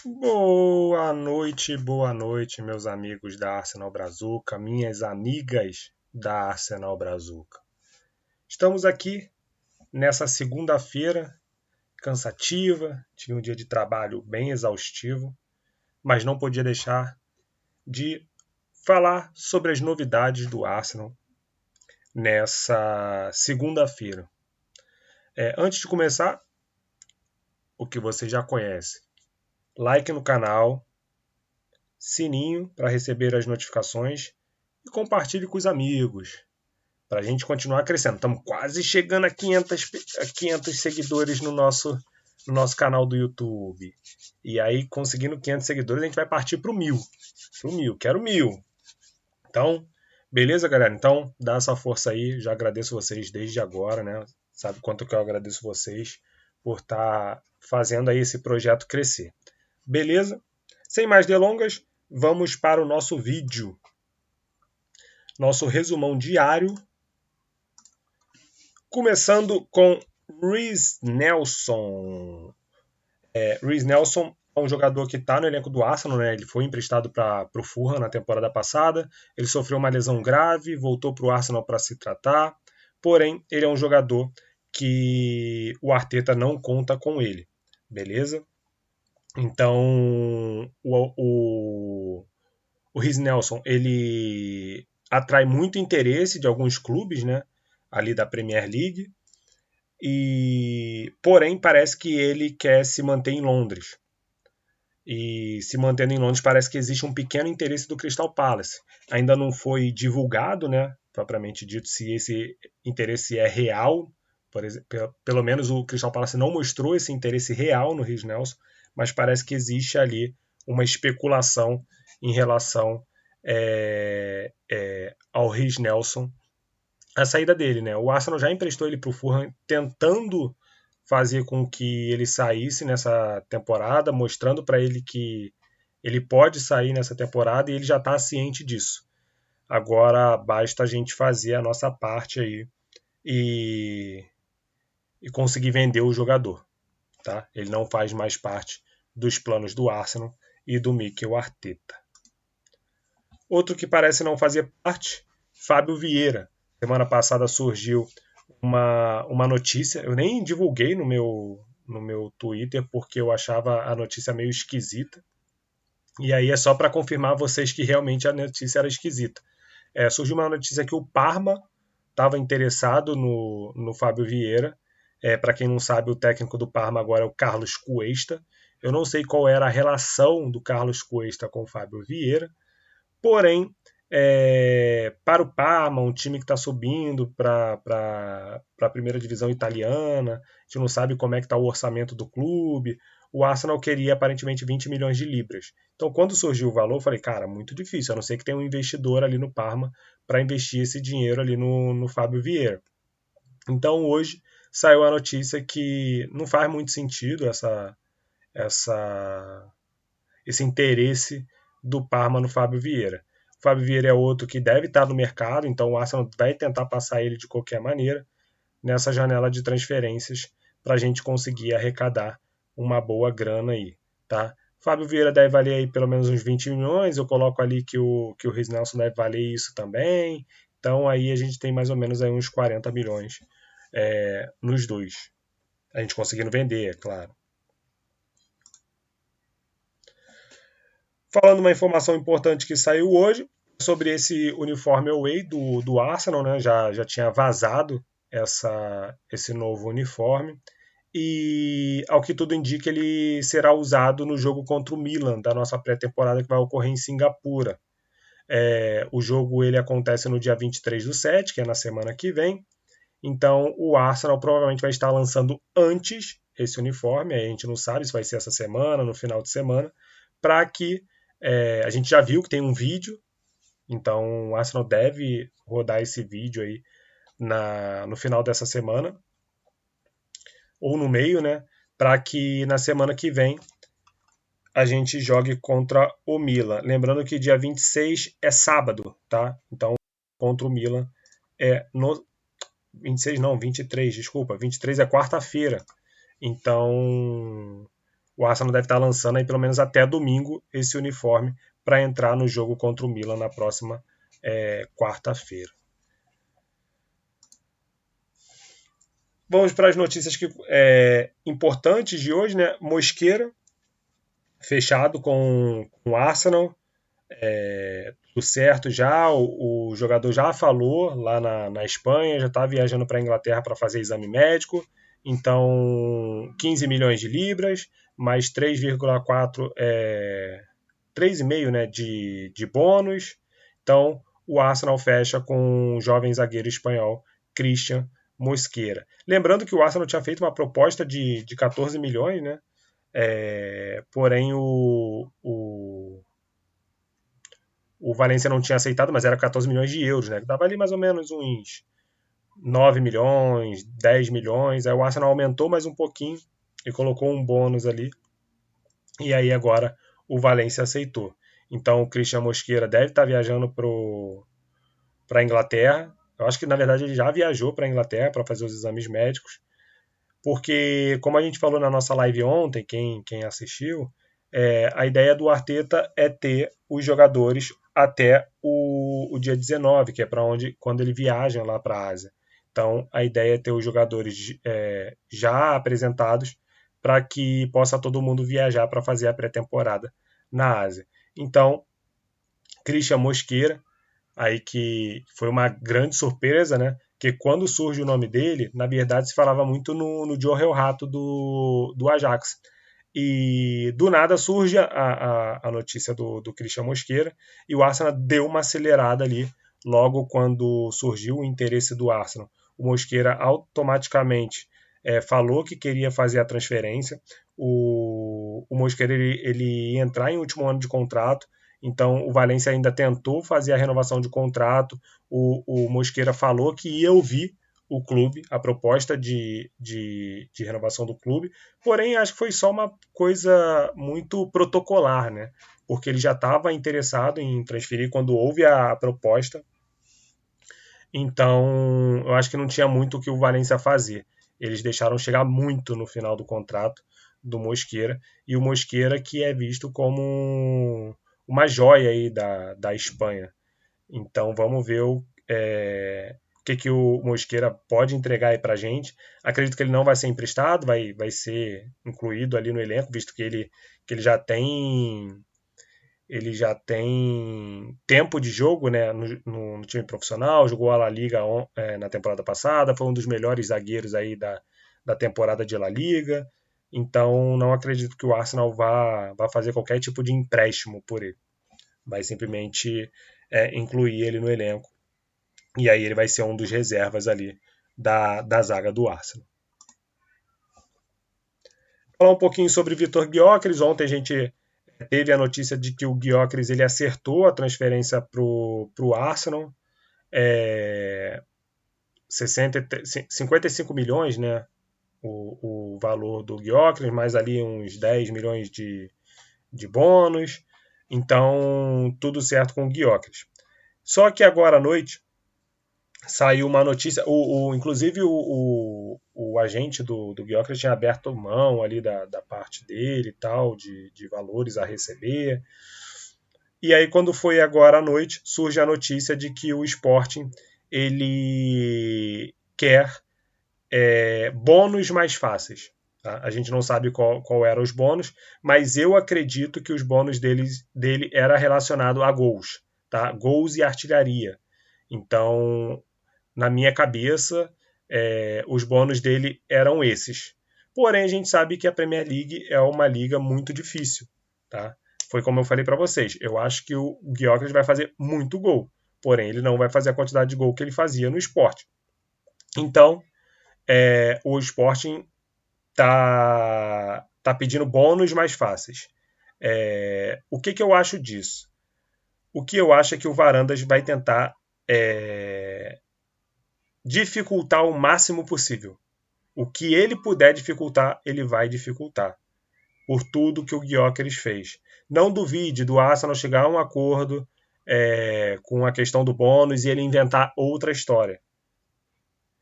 Boa noite, meus amigos da Arsenal Brazuca, minhas amigas da Arsenal Brazuca. Estamos aqui nessa segunda-feira cansativa, tive um dia de trabalho bem exaustivo, mas não podia deixar de falar sobre as novidades do Arsenal nessa segunda-feira. Antes de começar, o que você já conhece, like no canal, sininho para receber as notificações e compartilhe com os amigos para a gente continuar crescendo. Estamos quase chegando a 500 seguidores no nosso canal do YouTube. E aí, conseguindo 500 seguidores, a gente vai partir para o 1000. Quero 1000. Então, beleza, galera? Então, dá essa força aí. Já agradeço vocês desde agora, né? Sabe quanto que eu agradeço vocês por estar fazendo aí esse projeto crescer. Beleza? Sem mais delongas, vamos para o nosso vídeo. Nosso resumão diário. Começando com Reiss Nelson. Reiss Nelson é um jogador que está no elenco do Arsenal, né? Ele foi emprestado para o Fulham na temporada passada. Ele sofreu uma lesão grave, voltou para o Arsenal para se tratar. Porém, ele é um jogador que o Arteta não conta com ele. Beleza? Então, o Reiss Nelson, ele atrai muito interesse de alguns clubes, né? Ali da Premier League. Porém, parece que ele quer se manter em Londres. E se mantendo em Londres, parece que existe um pequeno interesse do Crystal Palace. Ainda não foi divulgado, né, propriamente dito, se esse interesse é real. Por exemplo, pelo menos o Crystal Palace não mostrou esse interesse real no Reiss Nelson, mas parece que existe ali uma especulação em relação ao Reiss Nelson, a saída dele, né? O Arsenal já emprestou ele para o Fulham, tentando fazer com que ele saísse nessa temporada, mostrando para ele que ele pode sair nessa temporada e ele já está ciente disso. Agora basta a gente fazer a nossa parte aí e conseguir vender o jogador, tá? Ele não faz mais parte dos planos do Arsenal e do Mikel Arteta. Outro que parece não fazer parte, Fábio Vieira. Semana passada surgiu uma notícia, eu nem divulguei no meu Twitter porque eu achava a notícia meio esquisita. E aí é só para confirmar a vocês que realmente a notícia era esquisita. Surgiu uma notícia que o Parma estava interessado no Fábio Vieira. Para quem não sabe, o técnico do Parma agora é o Carlos Cuesta. Eu não sei qual era a relação do Carlos Cuesta com o Fábio Vieira, porém, para o Parma, um time que está subindo para a primeira divisão italiana, a gente não sabe como é que está o orçamento do clube. O Arsenal queria aparentemente 20 milhões de libras. Então, quando surgiu o valor, eu falei, cara, muito difícil, a não ser que tenha um investidor ali no Parma para investir esse dinheiro ali no Fábio Vieira. Então, hoje saiu a notícia que não faz muito sentido esse interesse do Parma no Fábio Vieira. O Fábio Vieira é outro que deve estar no mercado, então o Arsenal vai tentar passar ele de qualquer maneira nessa janela de transferências para a gente conseguir arrecadar uma boa grana aí, tá? Fábio Vieira deve valer aí pelo menos uns 20 milhões, eu coloco ali que o Reiss Nelson deve valer isso também, então aí a gente tem mais ou menos aí uns 40 milhões nos dois. A gente conseguindo vender, é claro. Falando uma informação importante que saiu hoje sobre esse uniforme away do Arsenal, né? Já tinha vazado esse novo uniforme e, ao que tudo indica, ele será usado no jogo contra o Milan da nossa pré-temporada que vai ocorrer em Singapura. O jogo ele acontece no dia 23/7, que é na semana que vem. Então o Arsenal provavelmente vai estar lançando antes esse uniforme, a gente não sabe se vai ser essa semana, no final de semana, para que a gente já viu que tem um vídeo, então o Arsenal deve rodar esse vídeo aí no final dessa semana, ou no meio, né? Para que na semana que vem a gente jogue contra o Milan. Lembrando que dia 26 é sábado, tá? Então contra o Milan é no 26 não, 23, desculpa. 23 é quarta-feira. Então o Arsenal deve estar lançando aí pelo menos até domingo esse uniforme para entrar no jogo contra o Milan na próxima quarta-feira. Vamos para as notícias importantes de hoje, né? Mosquera, fechado com o Arsenal, tudo certo já, o jogador já falou lá na Espanha, já está viajando para a Inglaterra para fazer exame médico, então 15 milhões de libras, mais 3,4, 3,5, né, de bônus, então o Arsenal fecha com o jovem zagueiro espanhol Christian Mosquera. Lembrando que o Arsenal tinha feito uma proposta de 14 milhões, né? Porém o Valência não tinha aceitado, mas era 14 milhões de euros, né? Dava ali mais ou menos uns 9 milhões, 10 milhões. Aí o Arsenal aumentou mais um pouquinho e colocou um bônus ali. E aí agora o Valência aceitou. Então o Christian Mosquera deve estar viajando para a Inglaterra. Eu acho que na verdade ele já viajou para a Inglaterra para fazer os exames médicos. Porque, como a gente falou na nossa live ontem, quem assistiu, a ideia do Arteta é ter os jogadores até o dia 19, que é quando ele viaja lá para a Ásia. Então, a ideia é ter os jogadores já apresentados para que possa todo mundo viajar para fazer a pré-temporada na Ásia. Então, Christian Mosquera, aí que foi uma grande surpresa, né? Que quando surge o nome dele, na verdade se falava muito no Joe Rato do Ajax. E do nada surge a notícia do Christian Mosquera e o Arsenal deu uma acelerada ali logo quando surgiu o interesse do Arsenal. O Mosquera automaticamente falou que queria fazer a transferência. O Mosquera ele ia entrar em último ano de contrato, então o Valência ainda tentou fazer a renovação de contrato. O Mosquera falou que ia ouvir o clube, a proposta de renovação do clube, porém acho que foi só uma coisa muito protocolar, né? Porque ele já estava interessado em transferir quando houve a proposta, então eu acho que não tinha muito o que o Valência fazer. Eles deixaram chegar muito no final do contrato do Mosquera, e o Mosquera que é visto como uma joia aí da Espanha. Então vamos ver que o Mosquera pode entregar aí pra gente. Acredito que ele não vai ser emprestado, vai ser incluído ali no elenco, visto que ele já tem tempo de jogo, né, no time profissional, jogou a La Liga na temporada passada, foi um dos melhores zagueiros aí da temporada de La Liga, então não acredito que o Arsenal vá fazer qualquer tipo de empréstimo por ele. Vai simplesmente incluir ele no elenco. E aí ele vai ser um dos reservas ali da zaga do Arsenal. Falar um pouquinho sobre Vitor Gyökeres. Ontem a gente teve a notícia de que o Gyökeres ele acertou a transferência para o Arsenal. 55 milhões, né? O valor do Gyökeres, mais ali uns 10 milhões de bônus. Então, tudo certo com o Gyökeres. Só que agora à noite saiu uma notícia, inclusive o agente do Gyökeres tinha aberto mão ali da parte dele e tal, de valores a receber. E aí quando foi agora à noite, surge a notícia de que o Sporting ele quer bônus mais fáceis. Tá? A gente não sabe qual eram os bônus, mas eu acredito que os bônus dele era relacionado a gols, tá? Gols e artilharia. Então, na minha cabeça, os bônus dele eram esses. Porém, a gente sabe que a Premier League é uma liga muito difícil. Tá? Foi como eu falei para vocês. Eu acho que o Gyökeres vai fazer muito gol. Porém, ele não vai fazer a quantidade de gol que ele fazia no Sport. Então, o Sporting tá pedindo bônus mais fáceis. O que eu acho disso? O que eu acho é que o Varandas vai tentar dificultar o máximo possível. O que ele puder dificultar, ele vai dificultar. Por tudo que o Gyökeres fez. Não duvide do Arsenal chegar a um acordo com a questão do bônus e ele inventar outra história.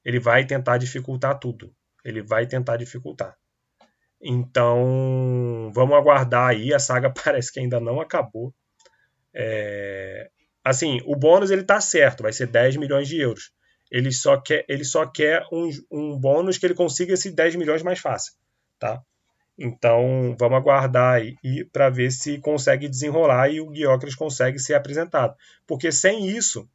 Ele vai tentar dificultar tudo. Ele vai tentar dificultar. Então, vamos aguardar aí. A saga parece que ainda não acabou. Assim, o bônus ele tá certo, vai ser 10 milhões de euros. Ele só quer um bônus que ele consiga esse 10 milhões mais fácil, tá? Então, vamos aguardar aí para ver se consegue desenrolar e o Gyökeres consegue ser apresentado. Porque sem isso,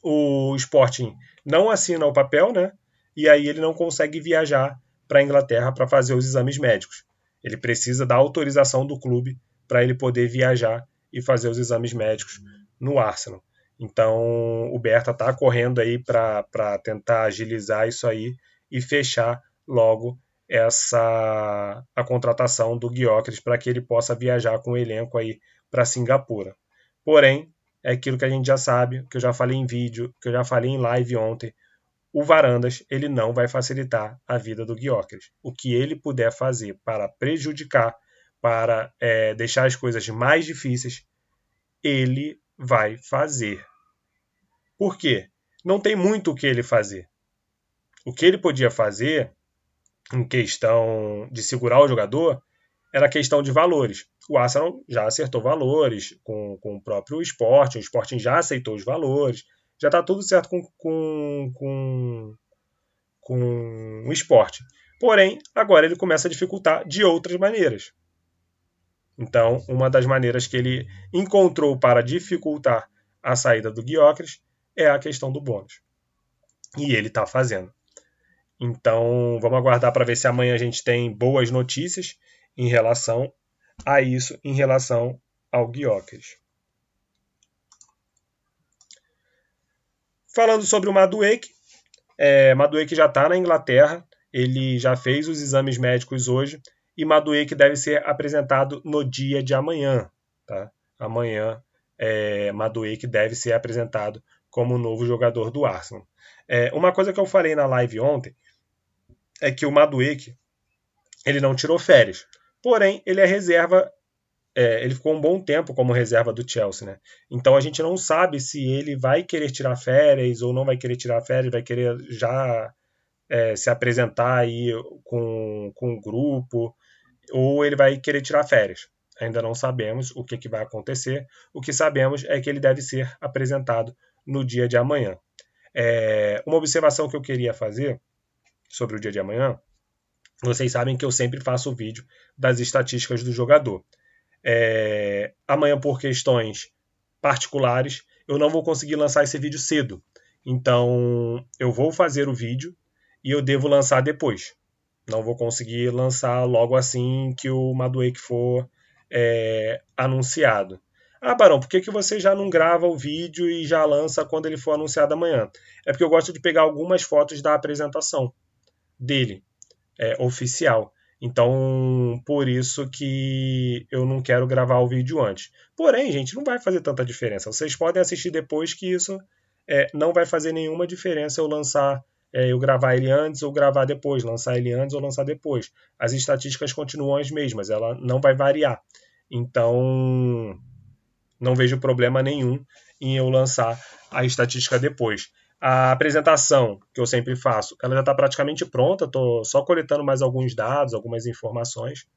o Sporting não assina o papel, né? E aí ele não consegue viajar para a Inglaterra para fazer os exames médicos. Ele precisa da autorização do clube para ele poder viajar e fazer os exames médicos no Arsenal. Então o Berta está correndo aí para tentar agilizar isso aí e fechar logo a contratação do Gyökeres para que ele possa viajar com o elenco aí para Singapura. Porém, é aquilo que a gente já sabe, que eu já falei em vídeo, que eu já falei em live ontem. O Varandas ele não vai facilitar a vida do Gyökeres. O que ele puder fazer para prejudicar, para deixar as coisas mais difíceis, ele vai fazer. Por quê? Não tem muito o que ele fazer. O que ele podia fazer, em questão de segurar o jogador, era questão de valores. O Arsenal já acertou valores com o próprio Sporting, o Sporting já aceitou os valores, já está tudo certo com o Sporting. Porém, agora ele começa a dificultar de outras maneiras. Então, uma das maneiras que ele encontrou para dificultar a saída do Gyökeres é a questão do bônus. E ele está fazendo. Então, vamos aguardar para ver se amanhã a gente tem boas notícias em relação a isso, em relação ao Gyökeres. Falando sobre o Madueke, Madueke já está na Inglaterra, ele já fez os exames médicos hoje e Madueke deve ser apresentado no dia de amanhã. Tá? Amanhã, Madueke deve ser apresentado como novo jogador do Arsenal. Uma coisa que eu falei na live ontem é que o Madueke ele não tirou férias, porém ele é reserva. Ele ficou um bom tempo como reserva do Chelsea, né? Então a gente não sabe se ele vai querer tirar férias ou não vai querer tirar férias, vai querer já se apresentar aí com o grupo, ou ele vai querer tirar férias. Ainda não sabemos o que vai acontecer. O que sabemos é que ele deve ser apresentado no dia de amanhã. Uma observação que eu queria fazer sobre o dia de amanhã, vocês sabem que eu sempre faço o vídeo das estatísticas do jogador. Amanhã, por questões particulares, eu não vou conseguir lançar esse vídeo cedo. Então, eu vou fazer o vídeo e eu devo lançar depois. Não vou conseguir lançar logo assim que o Madueke for anunciado. Ah, Barão, por que você já não grava o vídeo e já lança quando ele for anunciado amanhã? É porque eu gosto de pegar algumas fotos da apresentação dele, oficial. Então, por isso que eu não quero gravar o vídeo antes. Porém, gente, não vai fazer tanta diferença. Vocês podem assistir depois que isso não vai fazer nenhuma diferença eu lançar, eu gravar ele antes ou gravar depois, lançar ele antes ou lançar depois. As estatísticas continuam as mesmas, ela não vai variar. Então, não vejo problema nenhum em eu lançar a estatística depois. A apresentação que eu sempre faço, ela já está praticamente pronta, estou só coletando mais alguns dados, algumas informações,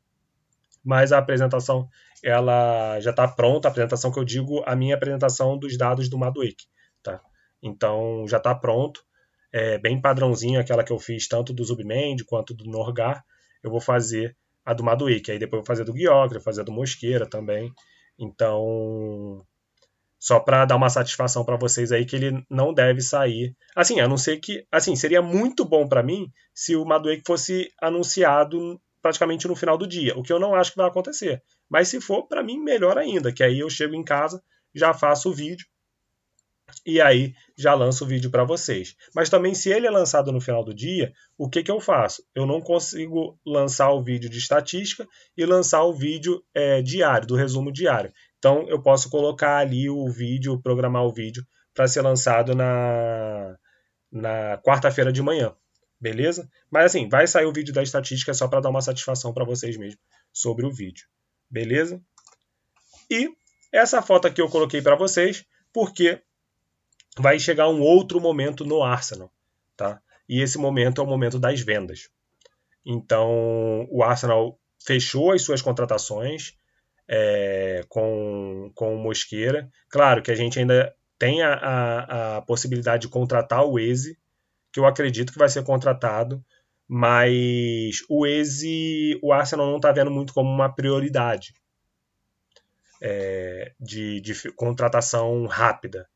mas a apresentação ela já está pronta, a apresentação que eu digo, a minha apresentação dos dados do Madueke, tá? Então já está pronto, bem padrãozinho, aquela que eu fiz tanto do Zubimende quanto do Norgar, eu vou fazer a do Madueke, aí depois eu vou fazer do Gyökeres, vou fazer a do Mosquera também, então só para dar uma satisfação para vocês aí que ele não deve sair. Assim, a não ser que, assim, seria muito bom para mim se o Madueke fosse anunciado praticamente no final do dia, o que eu não acho que vai acontecer. Mas se for, para mim melhor ainda, que aí eu chego em casa, já faço o vídeo e aí já lanço o vídeo para vocês. Mas também se ele é lançado no final do dia, o que eu faço? Eu não consigo lançar o vídeo de estatística e lançar o vídeo diário, do resumo diário. Então eu posso colocar ali o vídeo, programar o vídeo para ser lançado na quarta-feira de manhã, beleza? Mas assim, vai sair o vídeo da estatística só para dar uma satisfação para vocês mesmo sobre o vídeo, beleza? E essa foto aqui eu coloquei para vocês porque vai chegar um outro momento no Arsenal, tá? E esse momento é o momento das vendas. Então, o Arsenal fechou as suas contratações com o Mosquera. Claro que a gente ainda tem a possibilidade de contratar o Eze, que eu acredito que vai ser contratado, mas o Eze, o Arsenal não está vendo muito como uma prioridade de contratação rápida.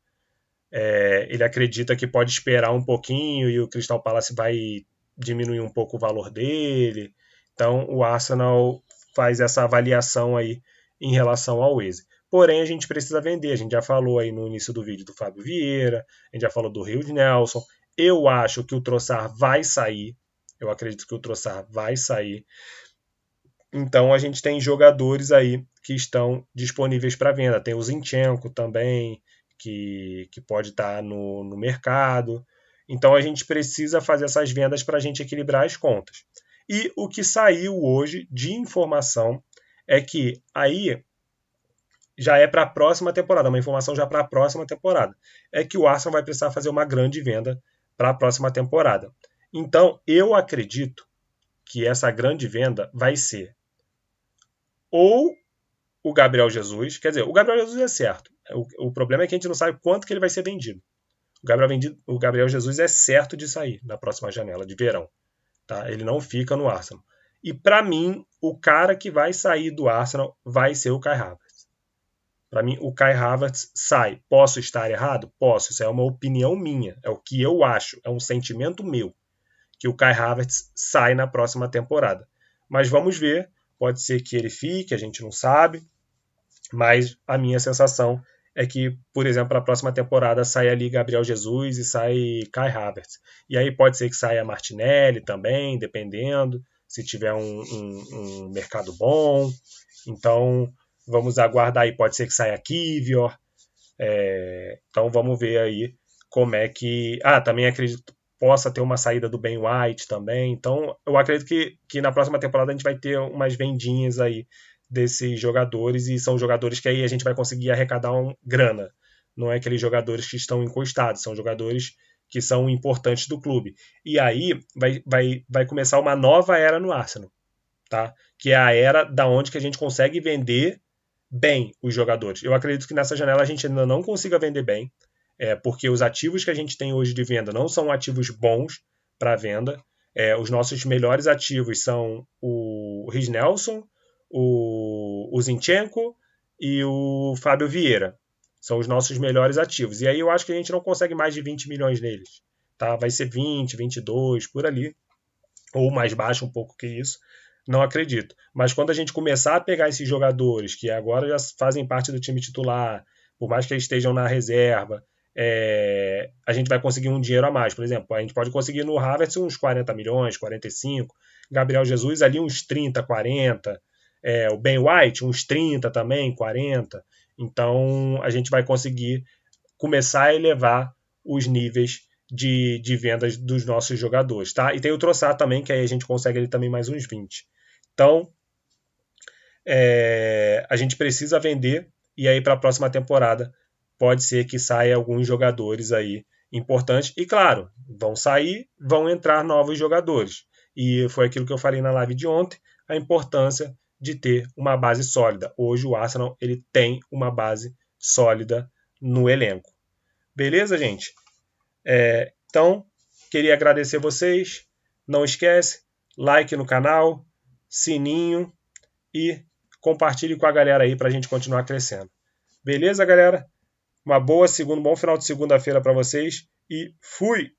Ele acredita que pode esperar um pouquinho e o Crystal Palace vai diminuir um pouco o valor dele. Então o Arsenal faz essa avaliação aí em relação ao Eze. Porém, a gente precisa vender. A gente já falou aí no início do vídeo do Fábio Vieira, a gente já falou do Rio de Nelson. Eu acho que o Trossard vai sair. Eu acredito que o Trossard vai sair. Então a gente tem jogadores aí que estão disponíveis para venda. Tem o Zinchenko também, que pode estar no mercado. Então a gente precisa fazer essas vendas para a gente equilibrar as contas. E o que saiu hoje de informação é que aí já é para a próxima temporada, uma informação já para a próxima temporada, é que o Arsenal vai precisar fazer uma grande venda para a próxima temporada. Então eu acredito que essa grande venda vai ser ou o Gabriel Jesus, quer dizer, o Gabriel Jesus é certo. O problema é que a gente não sabe quanto que ele vai ser vendido. O Gabriel Jesus é certo de sair na próxima janela de verão. Tá? Ele não fica no Arsenal. E para mim, o cara que vai sair do Arsenal vai ser o Kai Havertz. Para mim, o Kai Havertz sai. Posso estar errado? Posso. Isso é uma opinião minha. É o que eu acho. É um sentimento meu. Que o Kai Havertz sai na próxima temporada. Mas vamos ver. Pode ser que ele fique, a gente não sabe. Mas a minha sensação é que, por exemplo, para a próxima temporada sai ali Gabriel Jesus e sai Kai Havertz. E aí pode ser que saia Martinelli também, dependendo, se tiver um mercado bom. Então vamos aguardar aí, pode ser que saia Kivior. Então vamos ver aí como é que... também acredito que possa ter uma saída do Ben White também. Então eu acredito que na próxima temporada a gente vai ter umas vendinhas aí desses jogadores, e são jogadores que aí a gente vai conseguir arrecadar grana. Não é aqueles jogadores que estão encostados, são jogadores que são importantes do clube. E aí vai começar uma nova era no Arsenal, tá? Que é a era da onde que a gente consegue vender bem os jogadores. Eu acredito que nessa janela a gente ainda não consiga vender bem, porque os ativos que a gente tem hoje de venda não são ativos bons para venda. Os nossos melhores ativos são o Riz Nelson, o Zinchenko e o Fábio Vieira. São os nossos melhores ativos. E aí eu acho que a gente não consegue mais de 20 milhões neles. Tá? Vai ser 20, 22, por ali. Ou mais baixo um pouco que isso. Não acredito. Mas quando a gente começar a pegar esses jogadores que agora já fazem parte do time titular, por mais que eles estejam na reserva, a gente vai conseguir um dinheiro a mais. Por exemplo, a gente pode conseguir no Havertz uns 40 milhões, 45. Gabriel Jesus ali uns 30, 40. O Ben White, uns 30 também, 40. Então a gente vai conseguir começar a elevar os níveis de vendas dos nossos jogadores. Tá? E tem o Trossard também, que aí a gente consegue ali também mais uns 20. Então a gente precisa vender, e aí para a próxima temporada pode ser que saia alguns jogadores aí importantes. E claro, vão sair, vão entrar novos jogadores. E foi aquilo que eu falei na live de ontem, a importância de ter uma base sólida. Hoje o Arsenal ele tem uma base sólida no elenco. Beleza, gente? Então, queria agradecer vocês. Não esquece, like no canal, sininho e compartilhe com a galera aí para a gente continuar crescendo. Beleza, galera? Um bom final de segunda-feira para vocês e fui!